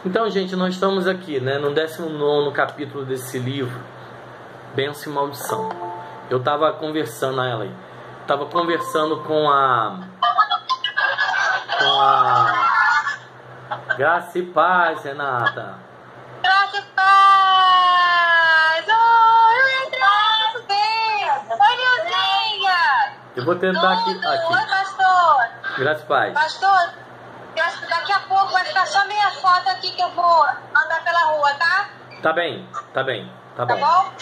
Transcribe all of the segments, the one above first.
Então, gente, nós estamos aqui, né, no 19º capítulo desse livro, Bênção e Maldição. Eu estava conversando, ela aí, estava conversando com a Graça e Paz, Renata. Graça e Paz! Oi, André! Oi, Nilzinha! Eu vou tentar aqui. Oi, pastor! Graça e Paz. Pastor, daqui a pouco vai ficar só minha foto aqui que eu vou andar pela rua, tá? Tá bem, tá bem, tá bom. Tá bom?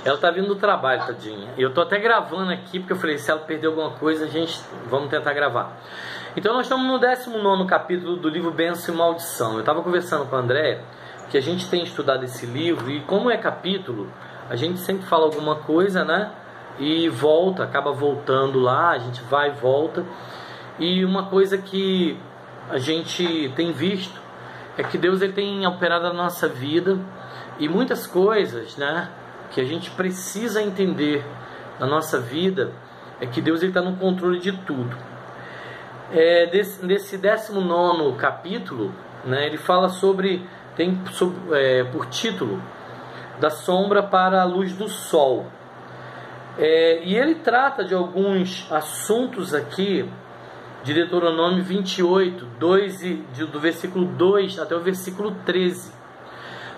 Ela tá vindo do trabalho, tadinha. E eu tô até gravando aqui, porque eu falei, se ela perder alguma coisa, vamos tentar gravar. Então nós estamos no 19º capítulo do livro Bênção e Maldição. Eu tava conversando com a Andréia, que a gente tem estudado esse livro, e como é capítulo, a gente sempre fala alguma coisa, né? E volta, acaba voltando lá, a gente vai e volta. E uma coisa que a gente tem visto é que Deus ele tem operado na nossa vida, e muitas coisas, né, que a gente precisa entender na nossa vida é que Deus está no controle de tudo. Nesse 19º capítulo, né, ele fala por título, da sombra para a luz do sol. E ele trata de alguns assuntos aqui, de Deuteronômio 28, do versículo 2 até o versículo 13.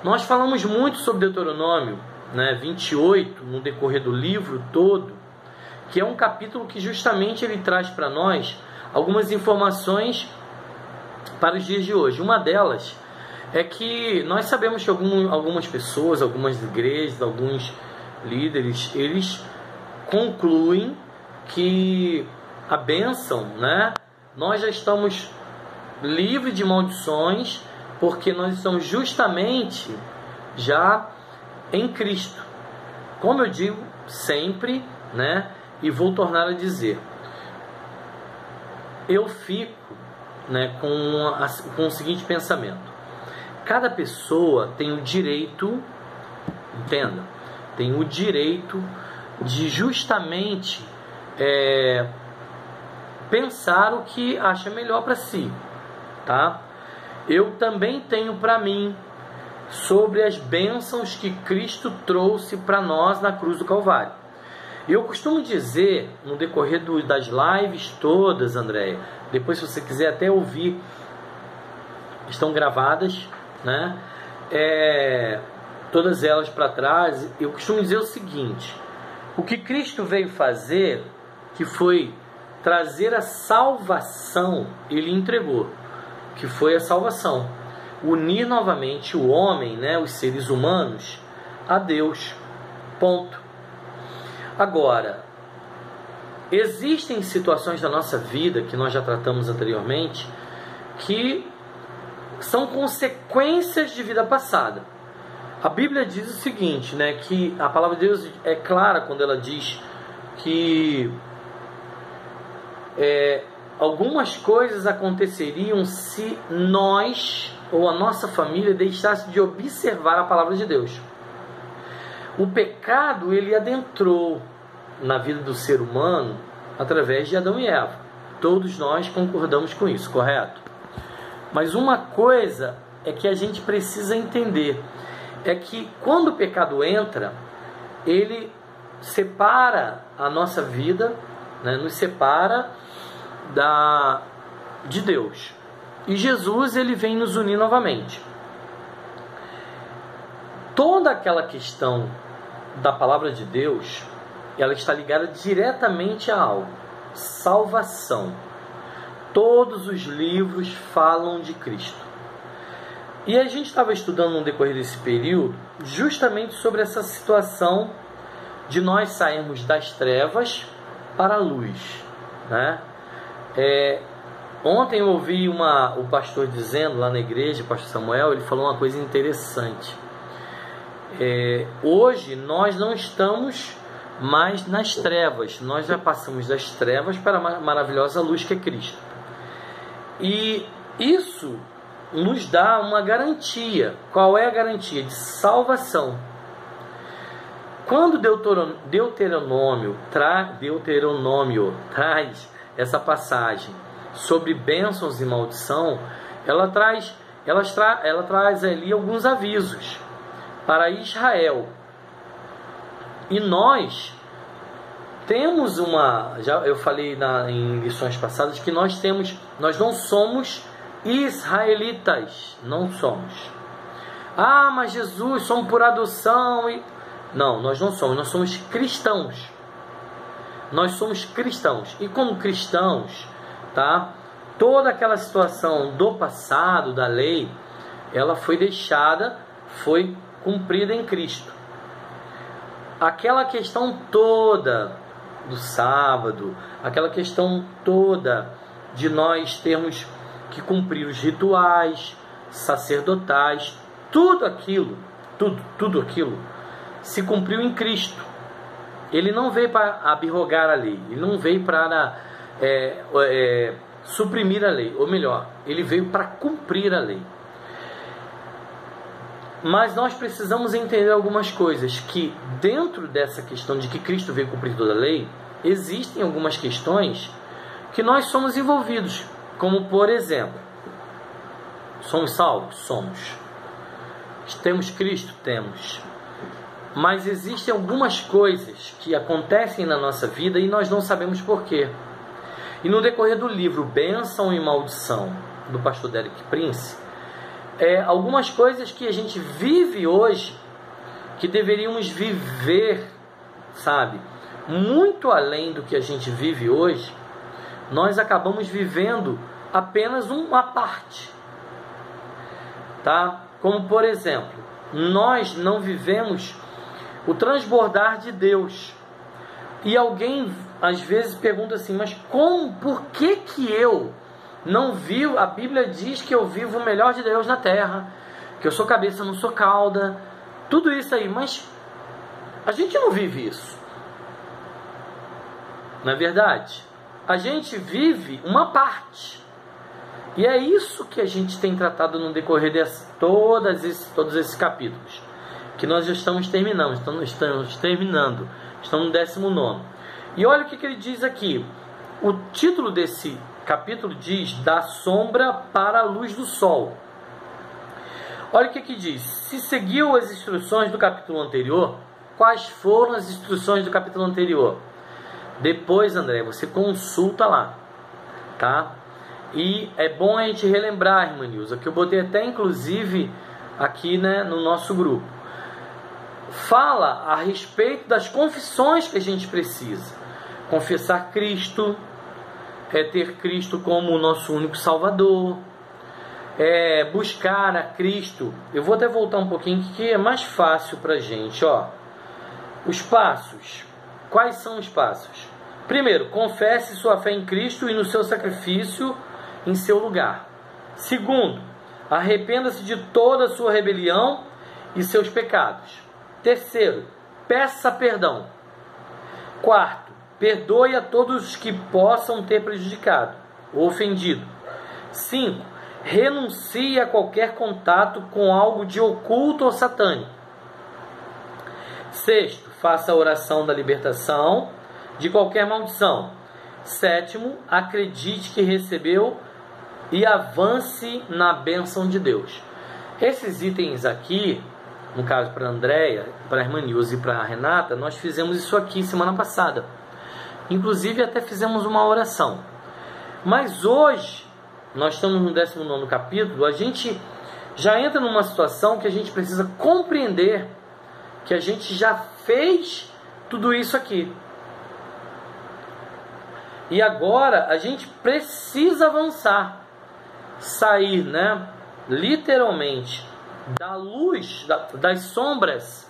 Nós falamos muito sobre Deuteronômio, né, 28, no decorrer do livro todo, que é um capítulo que justamente ele traz para nós algumas informações para os dias de hoje. Uma delas é que nós sabemos que algumas pessoas, algumas igrejas, alguns líderes, eles concluem que a bênção, né, nós já estamos livres de maldições, porque nós estamos justamente já em Cristo. Como eu digo sempre, né, e vou tornar a dizer, eu fico, né, com o seguinte pensamento: cada pessoa tem o direito, entenda, tem o direito de justamente pensar o que acha melhor para si, tá? Eu também tenho para mim sobre as bênçãos que Cristo trouxe para nós na cruz do Calvário. Eu costumo dizer, no decorrer das lives todas, Andréia, depois se você quiser até ouvir, estão gravadas, né? Todas elas para trás. Eu costumo dizer o seguinte: o que Cristo veio fazer, que foi trazer a salvação, ele entregou, que foi a salvação, unir novamente o homem, né, os seres humanos, a Deus, ponto. Agora, existem situações da nossa vida, que nós já tratamos anteriormente, que são consequências de vida passada. A Bíblia diz o seguinte, né, que a palavra de Deus é clara quando ela diz que algumas coisas aconteceriam se nós ou a nossa família deixasse de observar a palavra de Deus. O pecado, ele adentrou na vida do ser humano através de Adão e Eva. Todos nós concordamos com isso, correto? Mas uma coisa é que a gente precisa entender, é que quando o pecado entra, ele separa a nossa vida, né, nos separa de Deus. E Jesus, ele vem nos unir novamente. Toda aquela questão da palavra de Deus, ela está ligada diretamente a algo: salvação. Todos os livros falam de Cristo. E a gente estava estudando no decorrer desse período justamente sobre essa situação de nós sairmos das trevas para a luz, né? Ontem eu ouvi o pastor dizendo lá na igreja, o pastor Samuel, ele falou uma coisa interessante. Hoje nós não estamos mais nas trevas, nós já passamos das trevas para a maravilhosa luz que é Cristo. E isso nos dá uma garantia. Qual é a garantia? De salvação. Quando Deuteronômio traz essa passagem sobre bênçãos e maldição, ela traz ela traz ali alguns avisos para Israel. E nós temos eu falei em lições passadas que nós não somos israelitas, não somos. Ah, mas Jesus, somos por adoção. Não, nós não somos, nós somos cristãos. Nós somos cristãos. E como cristãos, tá? Toda aquela situação do passado, da lei, ela foi cumprida em Cristo. Aquela questão toda do sábado, aquela questão toda de nós termos que cumprir os rituais sacerdotais, tudo aquilo se cumpriu em Cristo. Ele não veio para abrogar a lei, ele não veio para suprimir a lei, ou melhor, ele veio para cumprir a lei. Mas nós precisamos entender algumas coisas, que dentro dessa questão de que Cristo veio cumprir toda a lei, existem algumas questões que nós somos envolvidos, como por exemplo, somos salvos? Somos. Temos Cristo? Temos. Mas existem algumas coisas que acontecem na nossa vida e nós não sabemos porquê. E no decorrer do livro Bênção e Maldição, do pastor Derek Prince, algumas coisas que a gente vive hoje, que deveríamos viver, sabe, muito além do que a gente vive hoje, nós acabamos vivendo apenas uma parte, tá? Como por exemplo, nós não vivemos o transbordar de Deus. E alguém às vezes pergunta assim, mas como, por que eu não vivo? A Bíblia diz que eu vivo o melhor de Deus na terra, que eu sou cabeça, não sou cauda, tudo isso aí, mas a gente não vive isso. Não é verdade? A gente vive uma parte. E é isso que a gente tem tratado no decorrer de todos esses capítulos, que nós já estamos terminando, estamos no 19º. E olha o que ele diz aqui. O título desse capítulo diz: da sombra para a luz do sol. Olha o que diz. Se seguiu as instruções do capítulo anterior, quais foram as instruções do capítulo anterior? Depois, André, você consulta lá, tá? E é bom a gente relembrar, irmã Nilza, que eu botei até inclusive aqui, né, no nosso grupo. Fala a respeito das confissões que a gente precisa. Confessar Cristo, ter Cristo como o nosso único Salvador, buscar a Cristo. Eu vou até voltar um pouquinho, que é mais fácil para a gente, ó. Os passos. Quais são os passos? Primeiro, confesse sua fé em Cristo e no seu sacrifício em seu lugar. Segundo, arrependa-se de toda a sua rebelião e seus pecados. Terceiro, peça perdão. Quarto, perdoe a todos os que possam ter prejudicado ou ofendido. 5. Renuncie a qualquer contato com algo de oculto ou satânico. 6. Faça a oração da libertação de qualquer maldição. 7. Acredite que recebeu e avance na bênção de Deus. Esses itens aqui, no caso para a Andréia, para a irmã Nilza e para a Renata, nós fizemos isso aqui semana passada. Inclusive até fizemos uma oração. Mas hoje, nós estamos no 19º capítulo, a gente já entra numa situação que a gente precisa compreender que a gente já fez tudo isso aqui. E agora a gente precisa avançar, sair, né, literalmente, da luz, das sombras.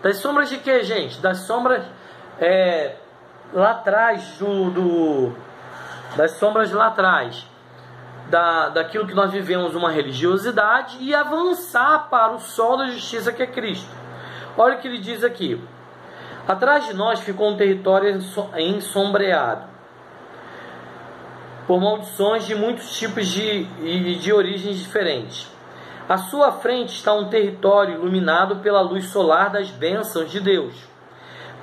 Das sombras de quê, gente? Das sombras lá atrás, das sombras lá atrás, daquilo que nós vivemos, uma religiosidade, e avançar para o sol da justiça, que é Cristo. Olha o que ele diz aqui. Atrás de nós ficou um território ensombreado por maldições de muitos tipos de origens diferentes. À sua frente está um território iluminado pela luz solar das bênçãos de Deus.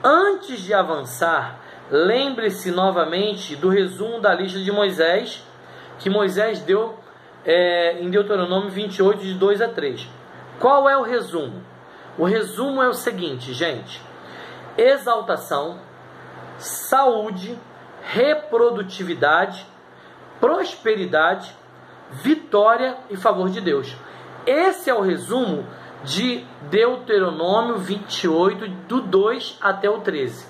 Antes de avançar, lembre-se novamente do resumo da lista de Moisés, que Moisés deu em Deuteronômio 28, de 2 a 3. Qual é o resumo? O resumo é o seguinte, gente: exaltação, saúde, reprodutividade, prosperidade, vitória e favor de Deus. Esse é o resumo de Deuteronômio 28, do 2 até o 13.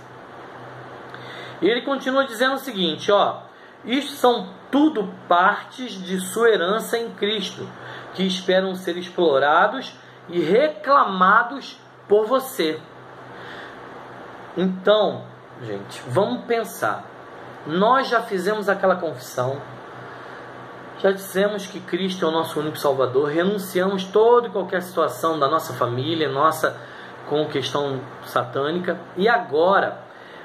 E ele continua dizendo o seguinte, ó: isto são tudo partes de sua herança em Cristo, que esperam ser explorados e reclamados por você. Então, gente, vamos pensar. Nós já fizemos aquela confissão, já dissemos que Cristo é o nosso único Salvador, renunciamos toda e qualquer situação da nossa família, nossa com questão satânica, e agora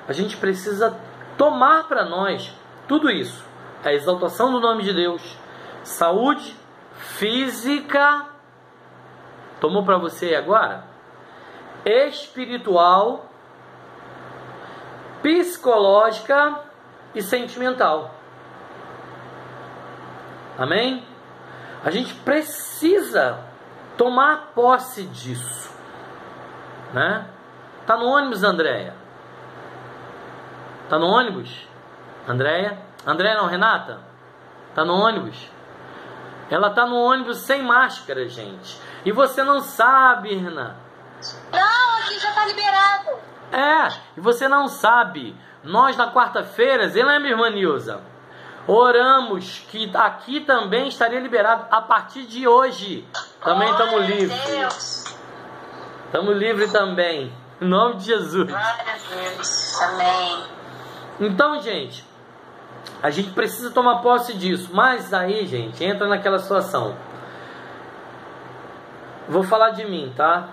a gente precisa tomar para nós tudo isso: a exaltação do nome de Deus, saúde física, tomou para você agora? Espiritual, psicológica e sentimental. Amém? A gente precisa tomar posse disso, né? Tá no ônibus, Andréia? Tá no ônibus? Andréia? Andréia não, Renata? Tá no ônibus? Ela tá no ônibus sem máscara, gente. E você não sabe, Renan. Não, aqui já tá liberado. E você não sabe. Nós na quarta-feira, você lembra, irmã Nilza? Oramos que aqui também estaria liberado a partir de hoje. Também estamos livres. Estamos livres também. Em nome de Jesus. Glória a Deus. Amém. Então, gente, a gente precisa tomar posse disso. Mas aí, gente, entra naquela situação. Vou falar de mim, tá?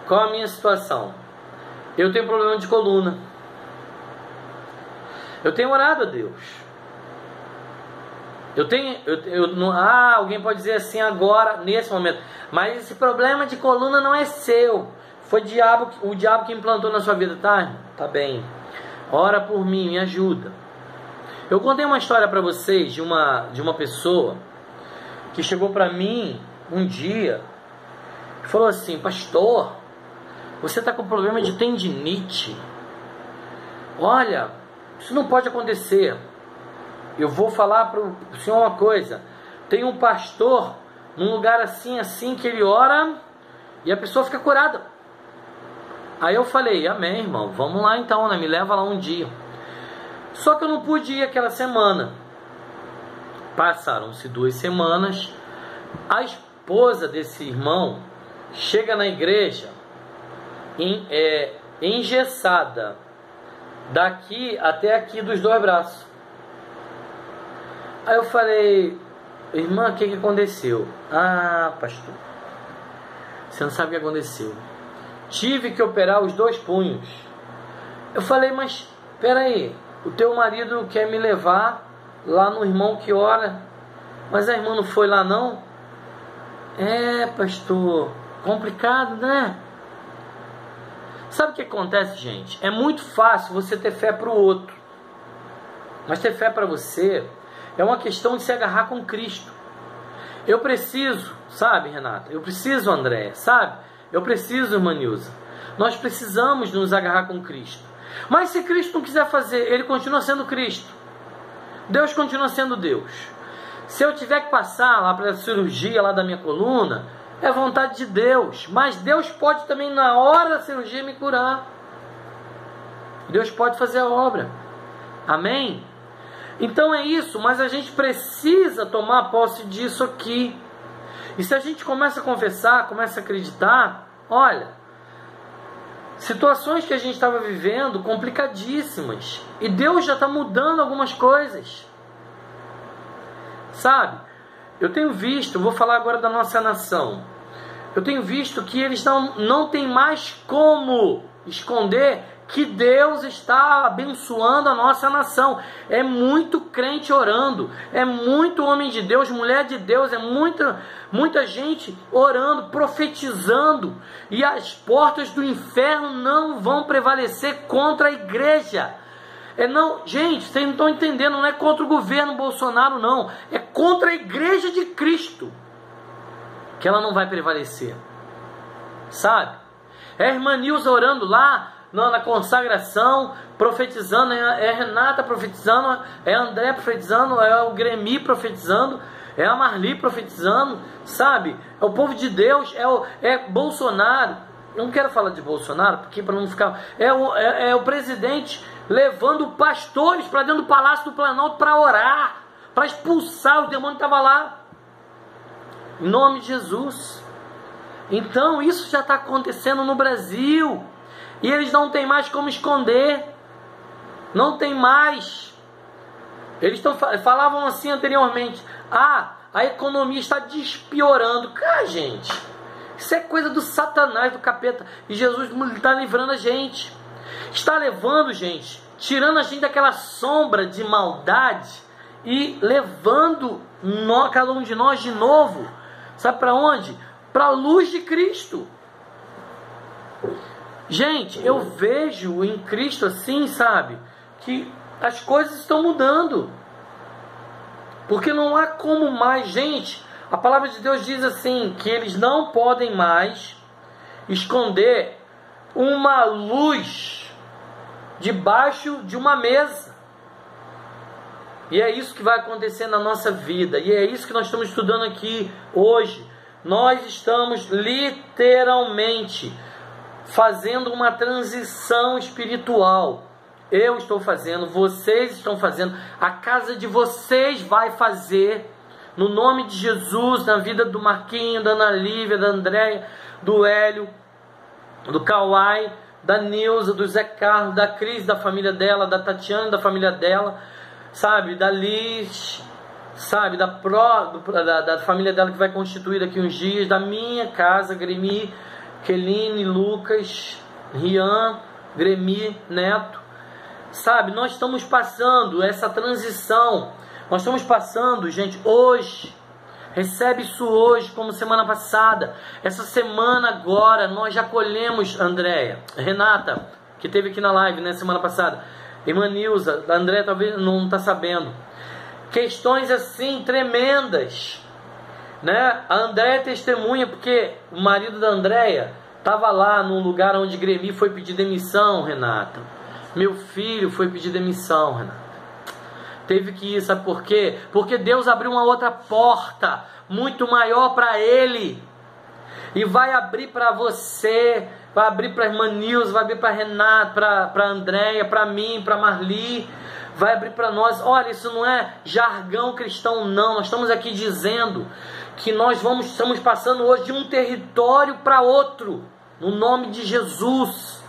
Qual a minha situação? Eu tenho problema de coluna. Eu tenho orado a Deus. Alguém pode dizer assim agora, nesse momento: mas esse problema de coluna não é seu. Foi o diabo que implantou na sua vida, tá? Tá bem. Ora por mim, me ajuda. Eu contei uma história para vocês de uma pessoa que chegou para mim um dia e falou assim: pastor, você está com problema de tendinite. Olha, isso não pode acontecer. Eu vou falar para o senhor uma coisa. Tem um pastor num lugar assim, assim, que ele ora e a pessoa fica curada. Aí eu falei: amém, irmão, vamos lá então, né? Me leva lá um dia. Só que eu não pude ir aquela semana. Passaram-se 2 semanas. A esposa desse irmão chega na igreja engessada, daqui até aqui dos 2 braços. Aí eu falei: irmã, o que aconteceu? Ah, pastor, você não sabe o que aconteceu. Tive que operar os 2 punhos. Eu falei: mas peraí, o teu marido quer me levar lá no irmão que ora, mas a irmã não foi lá não? Pastor, complicado, né? Sabe o que acontece, gente? É muito fácil você ter fé para o outro, mas ter fé para você é uma questão de se agarrar com Cristo. Eu preciso, sabe, Renata? Eu preciso, André, sabe? Eu preciso, irmã Nilza. Nós precisamos nos agarrar com Cristo. Mas se Cristo não quiser fazer, Ele continua sendo Cristo. Deus continua sendo Deus. Se eu tiver que passar lá para a cirurgia lá da minha coluna, é vontade de Deus. Mas Deus pode também, na hora da cirurgia, me curar. Deus pode fazer a obra. Amém? Então é isso, mas a gente precisa tomar posse disso aqui. E se a gente começa a confessar, começa a acreditar, olha, situações que a gente estava vivendo complicadíssimas, e Deus já está mudando algumas coisas, sabe? Eu tenho visto, vou falar agora da nossa nação, eu tenho visto que eles não tem mais como esconder que Deus está abençoando a nossa nação. É muito crente orando, é muito homem de Deus, mulher de Deus, é muita gente orando, profetizando, e as portas do inferno não vão prevalecer contra a igreja. Não, gente, vocês não estão entendendo, não é contra o governo Bolsonaro, não. É contra a igreja de Cristo que ela não vai prevalecer. Sabe? É a irmã Nilza orando lá na consagração, profetizando, é a Renata profetizando, é a André profetizando, é o Gremi profetizando, é a Marli profetizando, sabe? É o povo de Deus, é Bolsonaro. Eu não quero falar de Bolsonaro, porque para não ficar... É o presidente levando pastores para dentro do Palácio do Planalto para orar, para expulsar o demônio que estava lá. Em nome de Jesus. Então isso já está acontecendo no Brasil. E eles não têm mais como esconder. Não tem mais. Eles falavam assim anteriormente: a economia está despiorando. Cara, gente, isso é coisa do Satanás, do capeta. E Jesus está livrando a gente. Está levando, gente, tirando a gente daquela sombra de maldade e levando cada um de nós de novo. Sabe para onde? Para a luz de Cristo. Gente, eu vejo em Cristo assim, sabe, que as coisas estão mudando. Porque não há como mais, gente. A palavra de Deus diz assim, que eles não podem mais esconder uma luz debaixo de uma mesa. E é isso que vai acontecer na nossa vida. E é isso que nós estamos estudando aqui hoje. Nós estamos literalmente fazendo uma transição espiritual. Eu estou fazendo, vocês estão fazendo, a casa de vocês vai fazer, no nome de Jesus, na vida do Marquinho, da Ana Lívia, da Andréia, do Hélio, do Kawai, da Nilza, do Zé Carlos, da Cris, da família dela, da Tatiana, da família dela, sabe, da Liz, sabe, da família dela que vai constituir daqui uns dias, da minha casa, Gremi, Keline, Lucas, Rian, Gremi, Neto, sabe, nós estamos passando essa transição, nós estamos passando, gente, hoje, recebe isso hoje, como semana passada, essa semana agora, nós já colhemos, Andréia, Renata, que teve aqui na live, né, semana passada, irmã Nilza, a Andréia talvez não está sabendo, questões assim, tremendas, né? A Andréia testemunha, porque o marido da Andréia estava lá num lugar onde Gremi foi pedir demissão, Renata. Meu filho foi pedir demissão, Renata. Teve que ir, sabe por quê? Porque Deus abriu uma outra porta, muito maior para ele. E vai abrir para você, vai abrir para a irmã Nilza, vai abrir para a Renata, para a Andréia, para mim, para a Marli, vai abrir para nós. Olha, isso não é jargão cristão, não. Nós estamos aqui dizendo que nós estamos passando hoje de um território para outro, no nome de Jesus.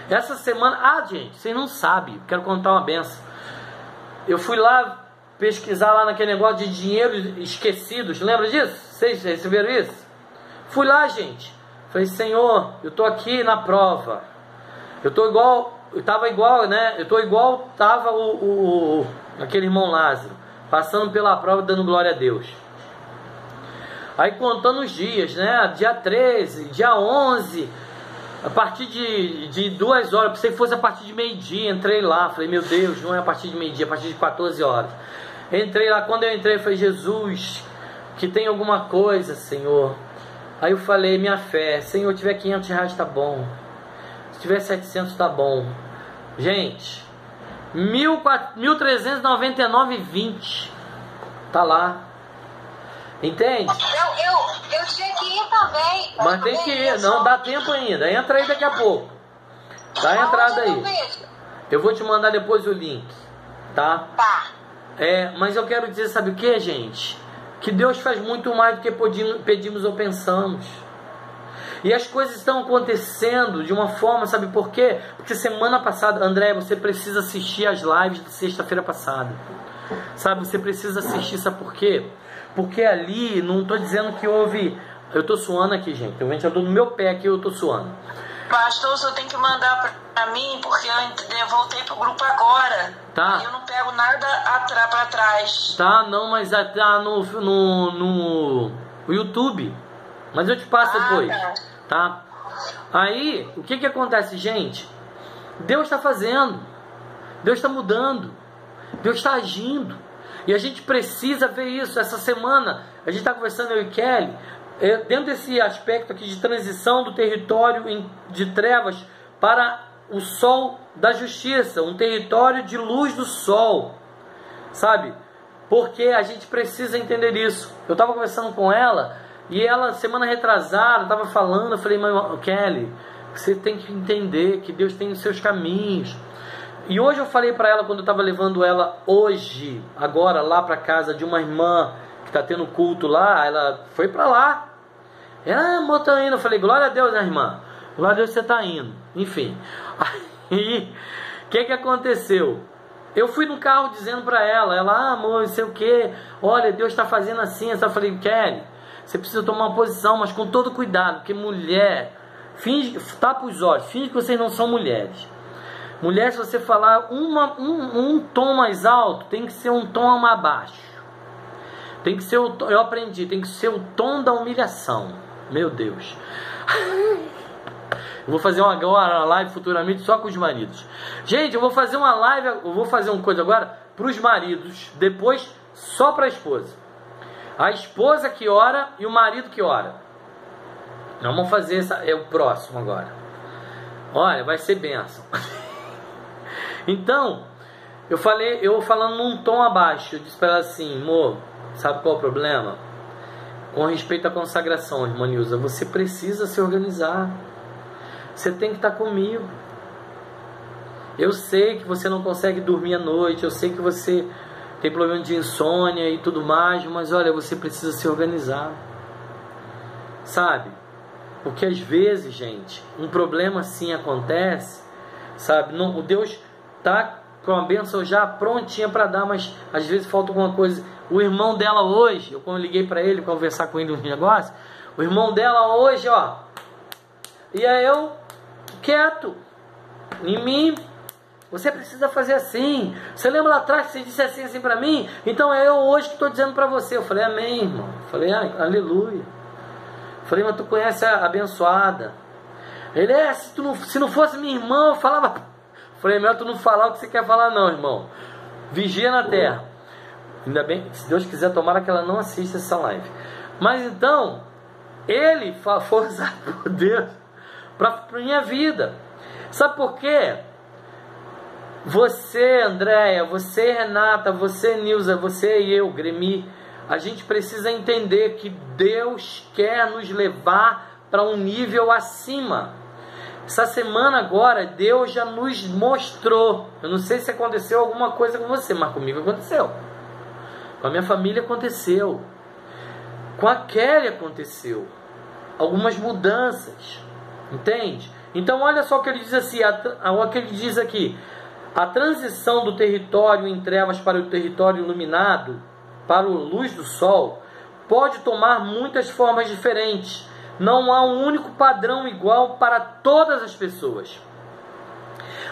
Essa semana, gente, vocês não sabem, quero contar uma benção. Eu fui lá pesquisar lá naquele negócio de dinheiro esquecidos, lembra disso? Vocês receberam isso? Fui lá, gente, falei: Senhor, eu estou aqui na prova, eu estou igual, eu estava igual, né? Eu estou igual estava aquele irmão Lázaro, passando pela prova, dando glória a Deus. Aí contando os dias, né? Dia 13, dia 11, a partir de 2 horas, pensei que fosse a partir de meio-dia, entrei lá, falei: meu Deus, não é a partir de meio-dia, é a partir de 14 horas. Entrei lá, quando eu entrei, falei: Jesus, que tem alguma coisa, Senhor. Aí eu falei, minha fé, Senhor, tiver 500 reais tá bom, se tiver 700 tá bom. Gente, 1.399,20 tá lá. Entende? Eu tinha que ir também. Mas tem que ir, não dá tempo ainda. Entra aí daqui a pouco. Dá a entrada aí. Eu vou te mandar depois o link, tá? Tá. Mas eu quero dizer, sabe o que, gente? Que Deus faz muito mais do que pedimos ou pensamos. E as coisas estão acontecendo de uma forma, sabe por quê? Porque semana passada, André, você precisa assistir as lives de sexta-feira passada. Sabe, você precisa assistir, sabe por quê? Porque ali, não estou dizendo que houve... Eu estou suando aqui, gente. Tem um ventilador no meu pé aqui, eu estou suando. Pastor, o senhor tem que mandar para mim, porque eu voltei pro grupo agora. Tá. E eu não pego nada para trás. Tá, não, mas tá no YouTube. Mas eu te passo depois. Tá? Aí, o que acontece, gente? Deus está fazendo. Deus está mudando. Deus está agindo. E a gente precisa ver isso. Essa semana, a gente está conversando, eu e Kelly, dentro desse aspecto aqui de transição do território de trevas para o sol da justiça, um território de luz do sol, sabe? Porque a gente precisa entender isso. Eu estava conversando com ela, e ela, semana retrasada, estava falando, eu falei, mas Kelly, você tem que entender que Deus tem os seus caminhos. E hoje eu falei para ela, quando eu estava levando ela hoje, agora, lá para casa de uma irmã que está tendo culto lá, ela foi para lá. Ela, amor, tá indo. Eu falei, glória a Deus, né, irmã? Glória a Deus, você está indo. Enfim. Aí, o que aconteceu? Eu fui no carro dizendo para ela, amor, não sei o que, olha, Deus está fazendo assim. Eu falei, Kelly, você precisa tomar uma posição, mas com todo cuidado, porque mulher, tapa os olhos, finge que vocês não são mulheres. Mulher, se você falar um tom mais alto, tem que ser um tom mais baixo. Tem que ser eu aprendi, tem que ser o tom da humilhação. Meu Deus. Eu vou fazer uma live futuramente só com os maridos. Gente, eu vou fazer uma live, eu vou fazer uma coisa agora para os maridos, depois só para a esposa. A esposa que ora e o marido que ora. Nós vamos fazer o próximo agora. Olha, vai ser bênção. Então, eu falando num tom abaixo, eu disse para ela assim, amor, sabe qual é o problema? Com respeito à consagração, irmã Nilza, você precisa se organizar. Você tem que estar comigo. Eu sei que você não consegue dormir à noite, eu sei que você tem problema de insônia e tudo mais, mas olha, você precisa se organizar. Sabe? Porque às vezes, gente, um problema assim acontece, sabe? O Deus tá com a bênção já prontinha para dar, mas às vezes falta alguma coisa. O irmão dela hoje, quando eu liguei para ele conversar com ele uns negócios, o irmão dela hoje, ó, e aí eu quieto em mim, você precisa fazer assim. Você lembra lá atrás que você disse assim para mim? Então é eu hoje que estou dizendo para você. Eu falei, amém, irmão. Eu falei, aleluia. Eu falei, mas tu conhece a abençoada. Ele, se não fosse minha irmã, eu falava. Eu falei, melhor tu não falar o que você quer falar não, irmão. Vigia na terra. Ainda bem, se Deus quiser, tomara que ela não assista essa live. Mas então, ele foi usado por Deus para minha vida. Sabe por quê? Você, Andréia, você, Renata, você, Nilza, você e eu, Gremi, a gente precisa entender que Deus quer nos levar para um nível acima. Essa semana agora, Deus já nos mostrou. Eu não sei se aconteceu alguma coisa com você, mas comigo aconteceu. Com a minha família aconteceu. Com a Kelly aconteceu. Algumas mudanças. Entende? Então olha só o que ele diz assim, o que ele diz aqui. A transição do território em trevas para o território iluminado, para a luz do sol, pode tomar muitas formas diferentes. Não há um único padrão igual para todas as pessoas.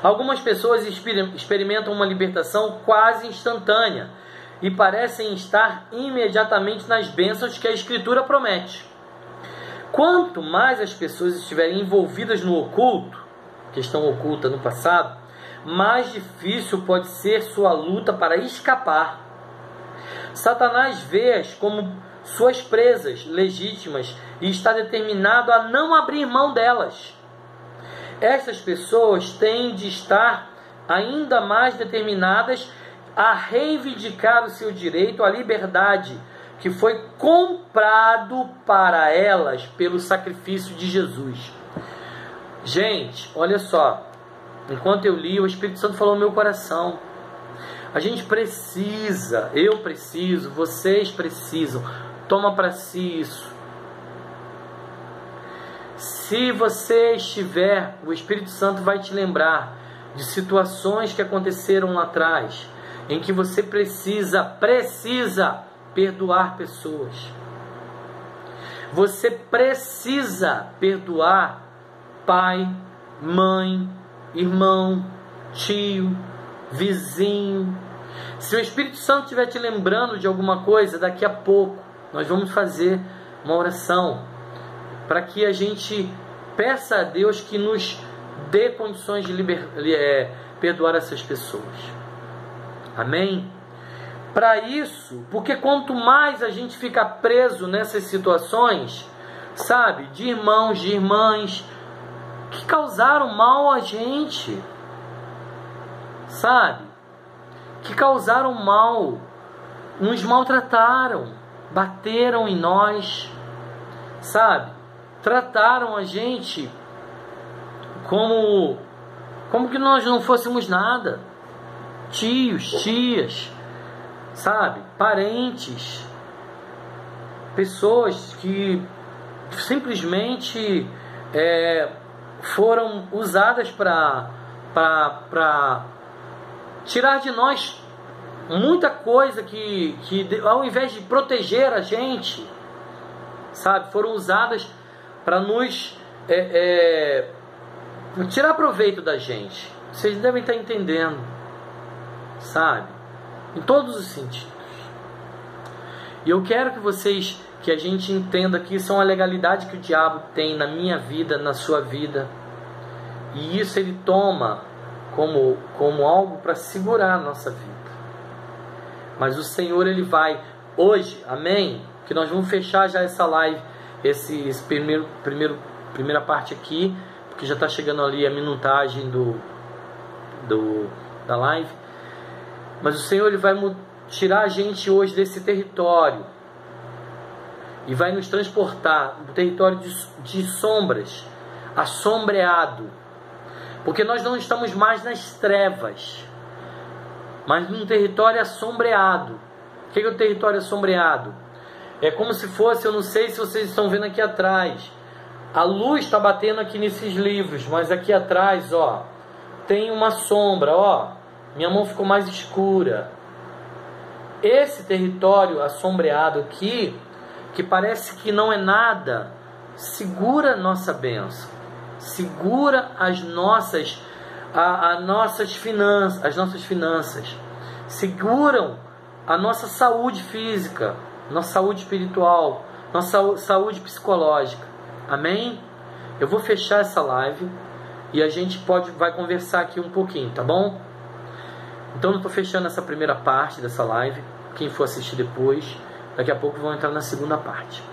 Algumas pessoas experimentam uma libertação quase instantânea e parecem estar imediatamente nas bênçãos que a Escritura promete. Quanto mais as pessoas estiverem envolvidas no oculto, questão oculta no passado, mais difícil pode ser sua luta para escapar. Satanás vê-as como suas presas legítimas e está determinado a não abrir mão delas. Estas pessoas têm de estar ainda mais determinadas a reivindicar o seu direito à liberdade, que foi comprado para elas pelo sacrifício de Jesus. Gente, olha só, enquanto eu li, o Espírito Santo falou no meu coração. A gente precisa, eu preciso, vocês precisam, toma para si isso. Se você estiver, o Espírito Santo vai te lembrar de situações que aconteceram lá atrás, em que você precisa perdoar pessoas. Você precisa perdoar pai, mãe, irmão, tio, vizinho. Se o Espírito Santo estiver te lembrando de alguma coisa, daqui a pouco nós vamos fazer uma oração para que a gente peça a Deus que nos dê condições de perdoar essas pessoas. Amém? Para isso, porque quanto mais a gente fica preso nessas situações, sabe, de irmãos, de irmãs, que causaram mal a gente, sabe, que causaram mal, nos maltrataram, bateram em nós, sabe, trataram a gente como que nós não fôssemos nada, tios, tias, sabe, parentes, pessoas que simplesmente foram usadas para tirar de nós muita coisa que ao invés de proteger a gente, sabe, foram usadas para nos tirar proveito da gente. Vocês devem estar entendendo, sabe, em todos os sentidos. E eu quero que a gente entenda que isso é uma legalidade que o diabo tem na minha vida, na sua vida. E isso ele toma como algo para segurar a nossa vida. Mas o Senhor, ele vai hoje, amém? Que nós vamos fechar já essa live, esse primeira parte aqui, porque já está chegando ali a minutagem da live. Mas o Senhor, ele vai tirar a gente hoje desse território e vai nos transportar no território de sombras, assombreado, porque nós não estamos mais nas trevas, mas num território assombreado. O que é o território assombreado? É como se fosse, eu não sei se vocês estão vendo aqui atrás, a luz está batendo aqui nesses livros, mas aqui atrás, ó, tem uma sombra, ó, minha mão ficou mais escura. Esse território assombreado aqui, que parece que não é nada, segura a nossa bênção, segura as nossas finanças, seguram a nossa saúde física, nossa saúde espiritual, nossa saúde psicológica. Amém? Eu vou fechar essa live e a gente vai conversar aqui um pouquinho, tá bom? Então eu estou fechando essa primeira parte dessa live. Quem for assistir depois, daqui a pouco vão entrar na segunda parte.